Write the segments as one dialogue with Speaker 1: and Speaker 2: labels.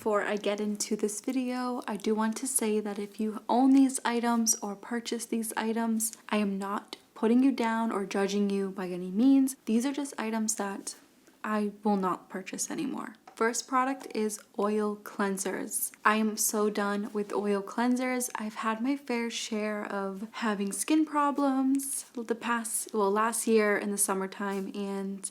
Speaker 1: before I get into this video, I do want to say that if you own these items or purchase these items, I am not putting you down or judging you by any means. These are just items that I will not purchase anymore. First product is oil cleansers. I am so done with oil cleansers. I've had my fair share of having skin problems last year in the summertime, and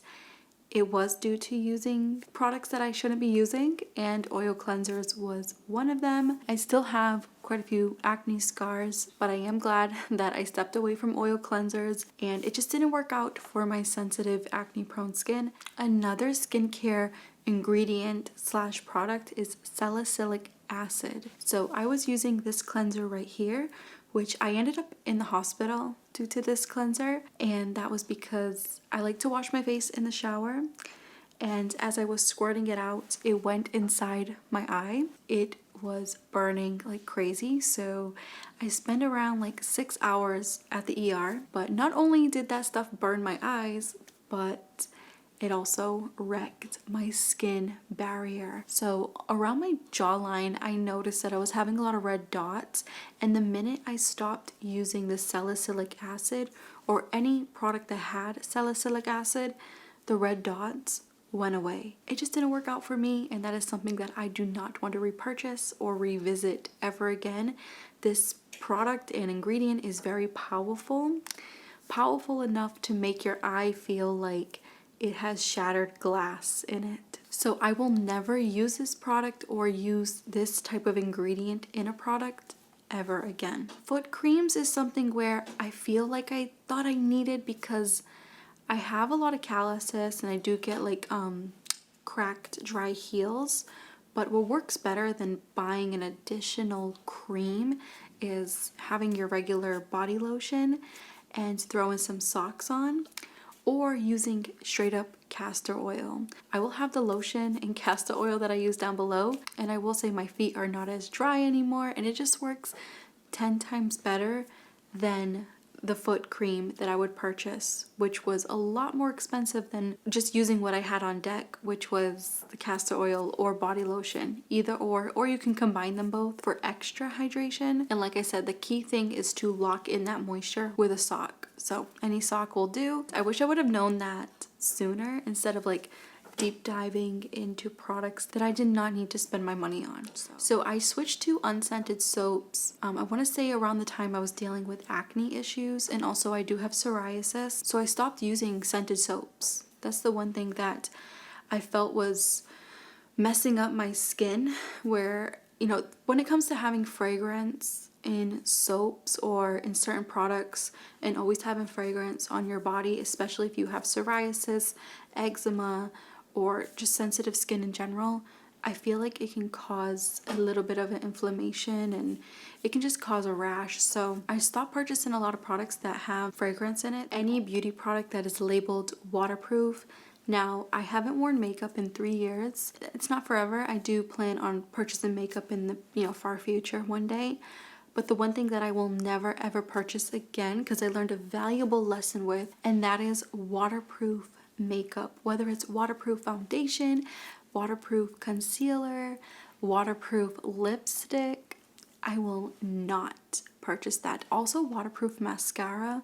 Speaker 1: it was due to using products that I shouldn't be using, and oil cleansers was one of them. I still have quite a few acne scars, but I am glad that I stepped away from oil cleansers, and it just didn't work out for my sensitive acne prone skin. Another skincare ingredient slash product is salicylic acid. So I was using this cleanser right here, which I ended up in the hospital due to this cleanser, and that was because I like to wash my face in the shower, and as I was squirting it out, it went inside my eye. It was burning like crazy, so I spent around like 6 hours at the ER. But not only did that stuff burn my eyes, but it also wrecked my skin barrier. So around my jawline, I noticed that I was having a lot of red dots, and the minute I stopped using the salicylic acid or any product that had salicylic acid, the red dots went away. It just didn't work out for me, and that is something that I do not want to repurchase or revisit ever again. This product and ingredient is very powerful enough to make your eye feel like it has shattered glass in it. So I will never use this product or use this type of ingredient in a product ever again. Foot creams is something where I feel like I thought I needed because I have a lot of calluses and I do get like cracked dry heels. But what works better than buying an additional cream is having your regular body lotion and throwing some socks on, or using straight up castor oil. I will have the lotion and castor oil that I use down below, and I will say my feet are not as dry anymore, and it just works 10 times better than the foot cream that I would purchase, which was a lot more expensive than just using what I had on deck, which was the castor oil or body lotion, either or you can combine them both for extra hydration. And like I said, the key thing is to lock in that moisture with a sock. So any sock will do. I wish I would have known that sooner instead of like deep diving into products that I did not need to spend my money on. So I switched to unscented soaps. I want to say around the time I was dealing with acne issues, and also I do have psoriasis. So I stopped using scented soaps. That's the one thing that I felt was messing up my skin, where, you know, when it comes to having fragrance in soaps or in certain products and always having fragrance on your body, especially if you have psoriasis, eczema, or just sensitive skin in general, I feel like it can cause a little bit of an inflammation and it can just cause a rash. So I stopped purchasing a lot of products that have fragrance in it. Any beauty product that is labeled waterproof. Now, I haven't worn makeup in 3 years. It's not forever. I do plan on purchasing makeup in the far future one day. But the one thing that I will never ever purchase again, because I learned a valuable lesson with, and that is waterproof makeup. Whether it's waterproof foundation, waterproof concealer, waterproof lipstick, I will not purchase that. Also, waterproof mascara,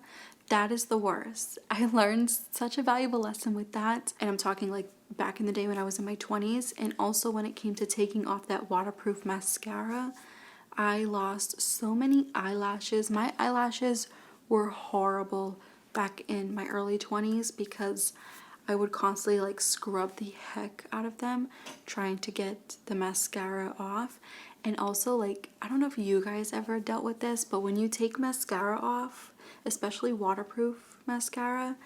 Speaker 1: that is the worst. I learned such a valuable lesson with that, and I'm talking like back in the day when I was in my 20s. And also when it came to taking off that waterproof mascara, I lost so many eyelashes. My eyelashes were horrible back in my early 20s because I would constantly like scrub the heck out of them trying to get the mascara off. And also, like, I don't know if you guys ever dealt with this, but when you take mascara off, especially waterproof mascara,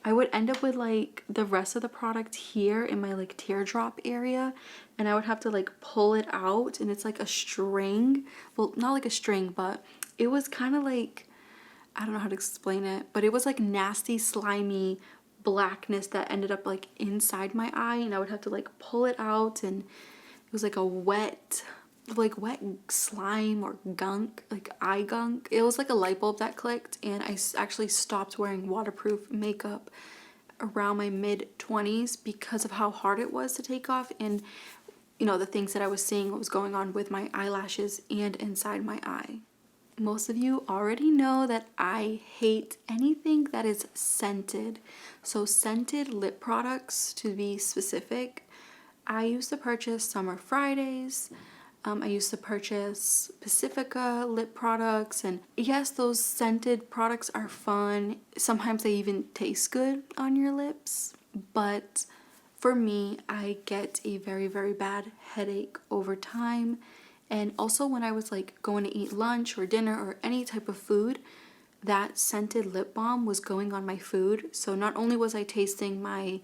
Speaker 1: I would end up with like the rest of the product here in my like teardrop area, and I would have to like pull it out, and it's like a string. Well, not like a string, but it was kind of like, I don't know how to explain it, but it was like nasty, slimy blackness that ended up like inside my eye, and I would have to like pull it out, and it was like a wet slime or gunk, like eye gunk. It was like a light bulb that clicked, and I actually stopped wearing waterproof makeup around my mid-20s because of how hard it was to take off. And the things that I was seeing, what was going on with my eyelashes and inside my eye. Most of you already know that I hate anything that is scented. So scented lip products, to be specific. I used to purchase Summer Fridays. I used to purchase Pacifica lip products, and yes, those scented products are fun. Sometimes they even taste good on your lips, but for me, I get a very, very bad headache over time. And also when I was like going to eat lunch or dinner or any type of food, that scented lip balm was going on my food. So not only was I tasting my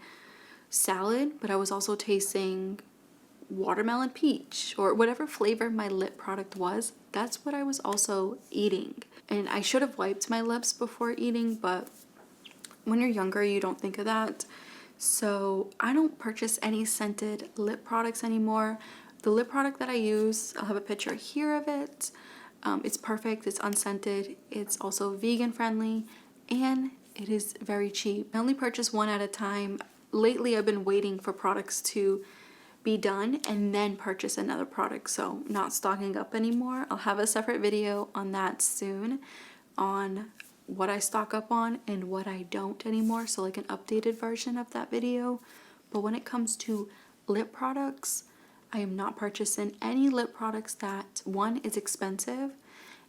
Speaker 1: salad, but I was also tasting watermelon peach or whatever flavor my lip product was. That's what I was also eating. And I should have wiped my lips before eating, but when you're younger, you don't think of that. So I don't purchase any scented lip products anymore. The lip product that I use, I'll have a picture here of it. It's perfect, it's unscented, it's also vegan friendly, and it is very cheap. I only purchase one at a time. Lately, I've been waiting for products to be done and then purchase another product, so not stocking up anymore. I'll have a separate video on that soon, on what I stock up on and what I don't anymore, so like an updated version of that video. But when it comes to lip products, I am not purchasing any lip products that, one, is expensive,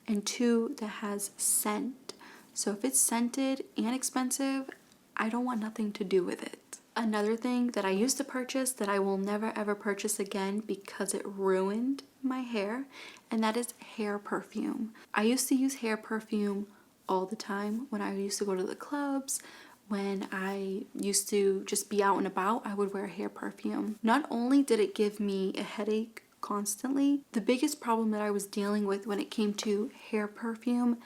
Speaker 1: and two, that has scent. So if it's scented and expensive, I don't want nothing to do with it. Another thing that I used to purchase that I will never ever purchase again because it ruined my hair, and that is hair perfume. I used to use hair perfume all the time when I used to go to the clubs. When I used to just be out and about, I would wear hair perfume. Not only did it give me a headache constantly, the biggest problem that I was dealing with when it came to hair perfume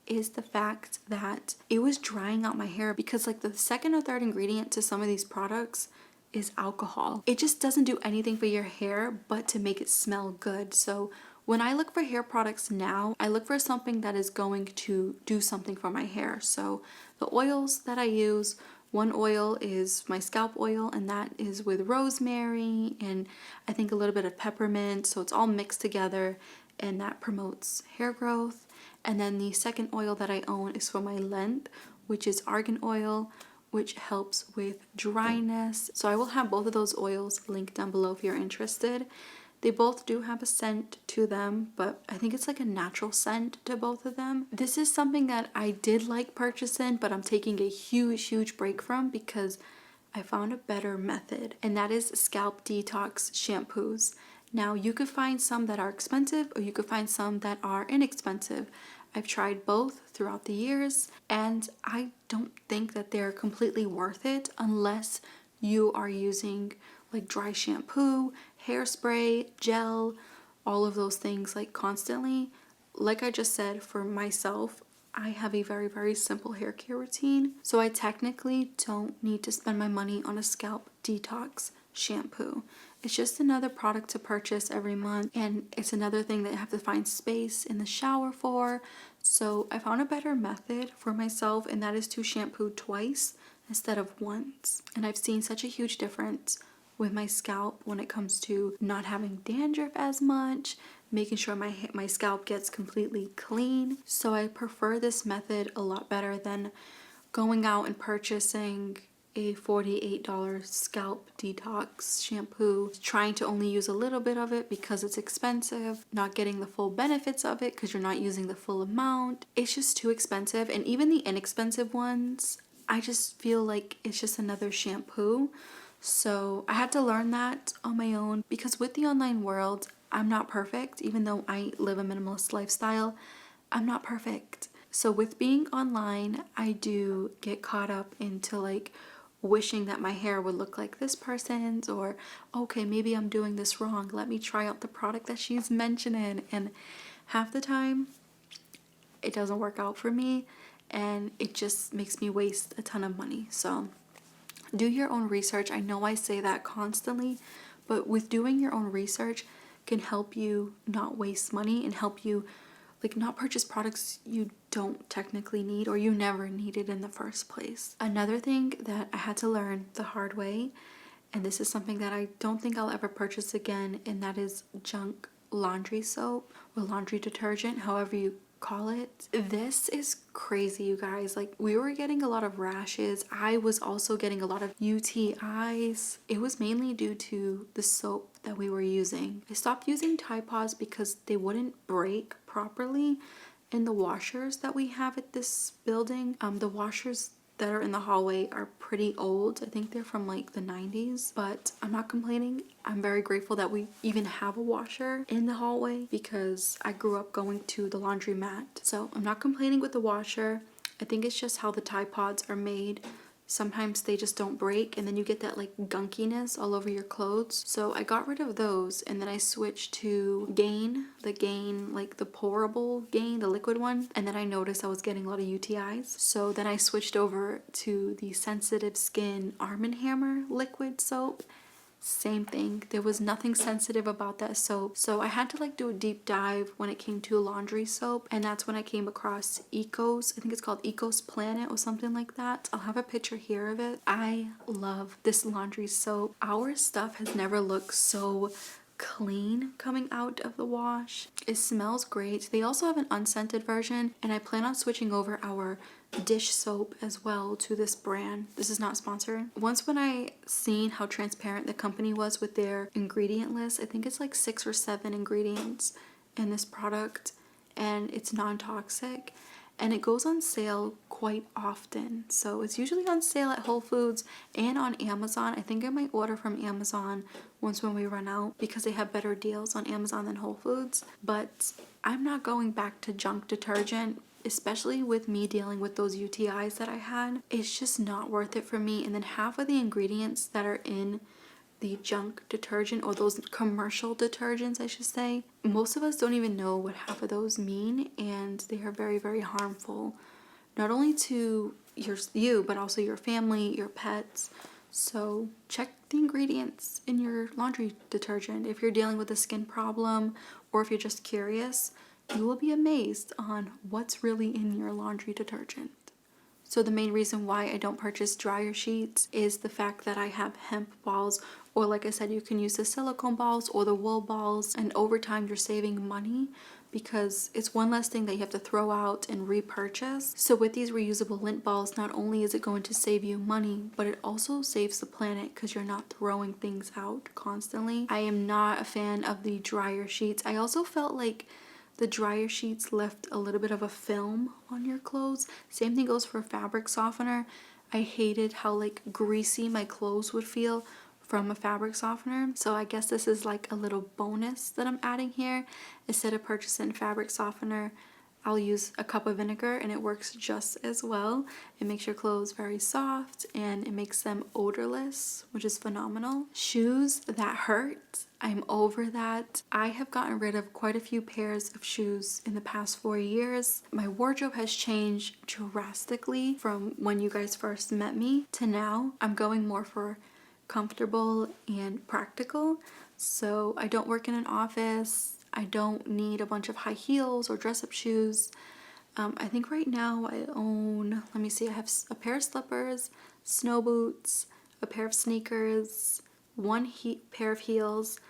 Speaker 1: is the fact that it was drying out my hair, because like the second or third ingredient to some of these products is alcohol. It just doesn't do anything for your hair but to make it smell good. So when I look for hair products now, I look for something that is going to do something for my hair. So the oils that I use, one oil is my scalp oil, and that is with rosemary and I think a little bit of peppermint. So it's all mixed together, and that promotes hair growth. And then the second oil that I own is for my length, which is argan oil, which helps with dryness. So I will have both of those oils linked down below if you're interested. They both do have a scent to them, but I think it's like a natural scent to both of them. This is something that I did like purchasing, but I'm taking a huge break from because I found a better method, and that is scalp detox shampoos. Now you could find some that are expensive or you could find some that are inexpensive. I've tried both throughout the years, and I don't think that they're completely worth it unless you are using like dry shampoo, hairspray, gel, all of those things like constantly. Like I just said, for myself, I have a very simple hair care routine, so I technically don't need to spend my money on a scalp detox shampoo. It's just another product to purchase every month, and it's another thing that I have to find space in the shower for. So I found a better method for myself, and that is to shampoo twice instead of once. And I've seen such a huge difference with my scalp when it comes to not having dandruff as much, making sure my scalp gets completely clean. So I prefer this method a lot better than going out and purchasing a $48 scalp detox shampoo, trying to only use a little bit of it because it's expensive, not getting the full benefits of it because you're not using the full amount. It's just too expensive. And even the inexpensive ones, I just feel like it's just another shampoo. So I had to learn that on my own, because with the online world, I'm not perfect. Even though I live a minimalist lifestyle, I'm not perfect. So with being online, I do get caught up into like wishing that my hair would look like this person's, or okay, maybe I'm doing this wrong, let me try out the product that she's mentioning. And half the time it doesn't work out for me, and it just makes me waste a ton of money. So do your own research. I know I say that constantly, but with doing your own research can help you not waste money and help you like not purchase products you don't technically need or you never needed in the first place. Another thing that I had to learn the hard way and this is something that I don't think I'll ever purchase again, and that is junk laundry soap or laundry detergent, however you call it. This is crazy, you guys. Like, we were getting a lot of rashes. I was also getting a lot of UTIs. It was mainly due to the soap that we were using. I stopped using Tide Pods because they wouldn't break properly in the washers that we have at this building. The washers that are in the hallway are pretty old. I think they're from like the 90s, but I'm not complaining. I'm very grateful that we even have a washer in the hallway because I grew up going to the laundromat. So I'm not complaining with the washer. I think it's just how the Tide Pods are made. Sometimes they just don't break, and then you get that like gunkiness all over your clothes. So I got rid of those, and then I switched to Gain, like the pourable Gain, the liquid one. And then I noticed I was getting a lot of UTIs. So then I switched over to the Sensitive Skin Arm & Hammer liquid soap. Same thing. There was nothing sensitive about that soap. So I had to like do a deep dive when it came to laundry soap, and that's when I came across Ecos. I think it's called Ecos Planet or something like that. I'll have a picture here of it. I love this laundry soap. Our stuff has never looked so clean coming out of the wash. It smells great. They also have an unscented version, and I plan on switching over our dish soap as well to this brand. This is not sponsored. Once when I seen how transparent the company was with their ingredient list, I think it's like 6 or 7 ingredients in this product, and it's non-toxic, and it goes on sale quite often. So it's usually on sale at Whole Foods and on Amazon. I think I might order from Amazon once when we run out because they have better deals on Amazon than Whole Foods. But I'm not going back to junk detergent, especially with me dealing with those UTIs that I had. It's just not worth it for me. And then half of the ingredients that are in the junk detergent, or those commercial detergents I should say, most of us don't even know what half of those mean, and they are very, very harmful, not only to you but also your family, your pets. So check the ingredients in your laundry detergent if you're dealing with a skin problem, or if you're just curious. You will be amazed on what's really in your laundry detergent. So the main reason why I don't purchase dryer sheets is the fact that I have hemp balls, or like I said, you can use the silicone balls or the wool balls, and over time you're saving money because it's one less thing that you have to throw out and repurchase. So with these reusable lint balls, not only is it going to save you money, but it also saves the planet because you're not throwing things out constantly. I am not a fan of the dryer sheets. I also felt like the dryer sheets left a little bit of a film on your clothes. Same thing goes for fabric softener. I hated how like greasy my clothes would feel from a fabric softener. So I guess this is like a little bonus that I'm adding here. Instead of purchasing fabric softener, I'll use a cup of vinegar, and it works just as well. It makes your clothes very soft, and it makes them odorless, which is phenomenal. Shoes that hurt, I'm over that. I have gotten rid of quite a few pairs of shoes in the past 4 years. My wardrobe has changed drastically from when you guys first met me to now. I'm going more for comfortable and practical. So I don't work in an office. I don't need a bunch of high heels or dress-up shoes. I think right now I own, let me see, I have a pair of slippers, snow boots, a pair of sneakers, one pair of heels,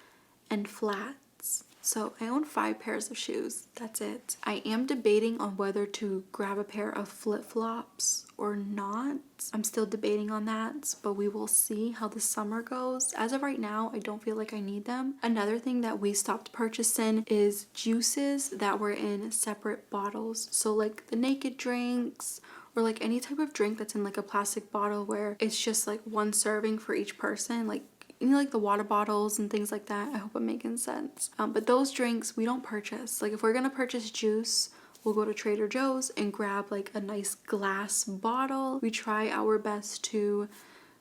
Speaker 1: and flats. So I own 5 pairs of shoes. That's it. I am debating on whether to grab a pair of flip-flops or not. I'm still debating on that, but we will see how the summer goes. As of right now, I don't feel like I need them. Another thing that we stopped purchasing is juices that were in separate bottles. So like the naked drinks, or like any type of drink that's in like a plastic bottle where it's just like one serving for each person, like you know, like the water bottles and things like that. I hope I'm making sense. But those drinks we don't purchase. Like if we're gonna purchase juice, we'll go to Trader Joe's and grab like a nice glass bottle. We try our best to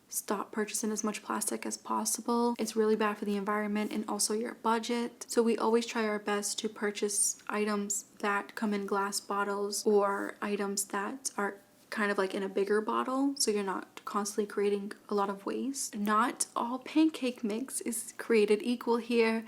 Speaker 1: stop purchasing as much plastic as possible. It's really bad for the environment and also your budget. So we always try our best to purchase items that come in glass bottles, or items that are kind of like in a bigger bottle, so you're not constantly creating a lot of waste. Not all pancake mix is created equal here.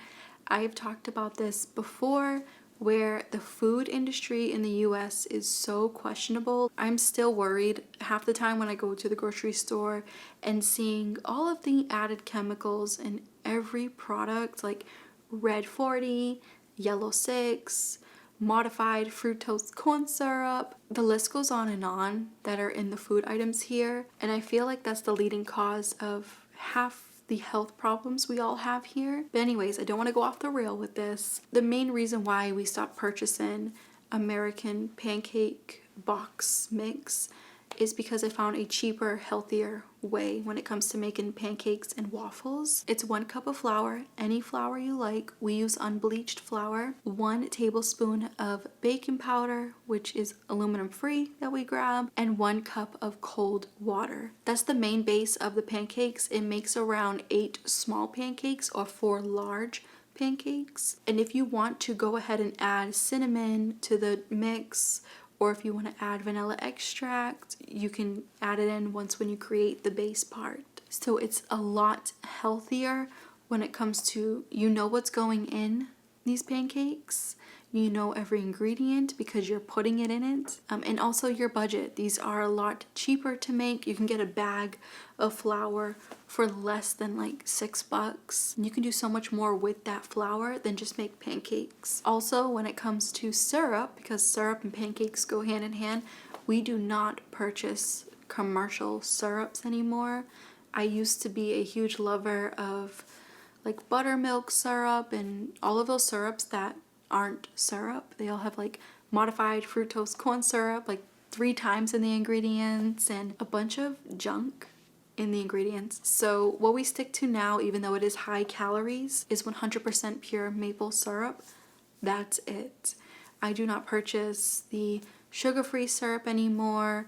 Speaker 1: I've talked about this before where the food industry in the US is so questionable. I'm still worried half the time when I go to the grocery store and seeing all of the added chemicals in every product, like red 40, yellow 6, modified fructose corn syrup. The list goes on and on that are in the food items here, and I feel like that's the leading cause of half the health problems we all have here. But anyways, I don't want to go off the rail with this. The main reason why we stopped purchasing American Pancake box mix is because I found a cheaper, healthier way when it comes to making pancakes and waffles. It's 1 cup of flour, any flour you like. We use unbleached flour, 1 tablespoon of baking powder, which is aluminum free that we grab, and 1 cup of cold water. That's the main base of the pancakes. It makes around 8 small pancakes or 4 large pancakes. And if you want to go ahead and add cinnamon to the mix, or if you want to add vanilla extract, you can add it in once when you create the base part. So it's a lot healthier when it comes to, you know what's going in these pancakes. You know every ingredient because you're putting it in it. And also your budget. These are a lot cheaper to make. You can get a bag of flour for less than like $6. And you can do so much more with that flour than just make pancakes. Also, when it comes to syrup, because syrup and pancakes go hand in hand, we do not purchase commercial syrups anymore. I used to be a huge lover of like buttermilk syrup and all of those syrups that aren't syrup. They all have like modified fructose corn syrup like 3 times in the ingredients and a bunch of junk in the ingredients. So what we stick to now, even though it is high calories, is 100% pure maple syrup. That's it. I do not purchase the sugar-free syrup anymore.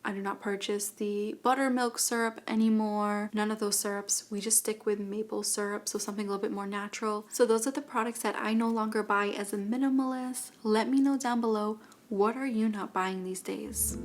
Speaker 1: I do not purchase the buttermilk syrup anymore. None of those syrups. We just stick with maple syrup, so something a little bit more natural. So those are the products that I no longer buy as a minimalist. Let me know down below, what are you not buying these days?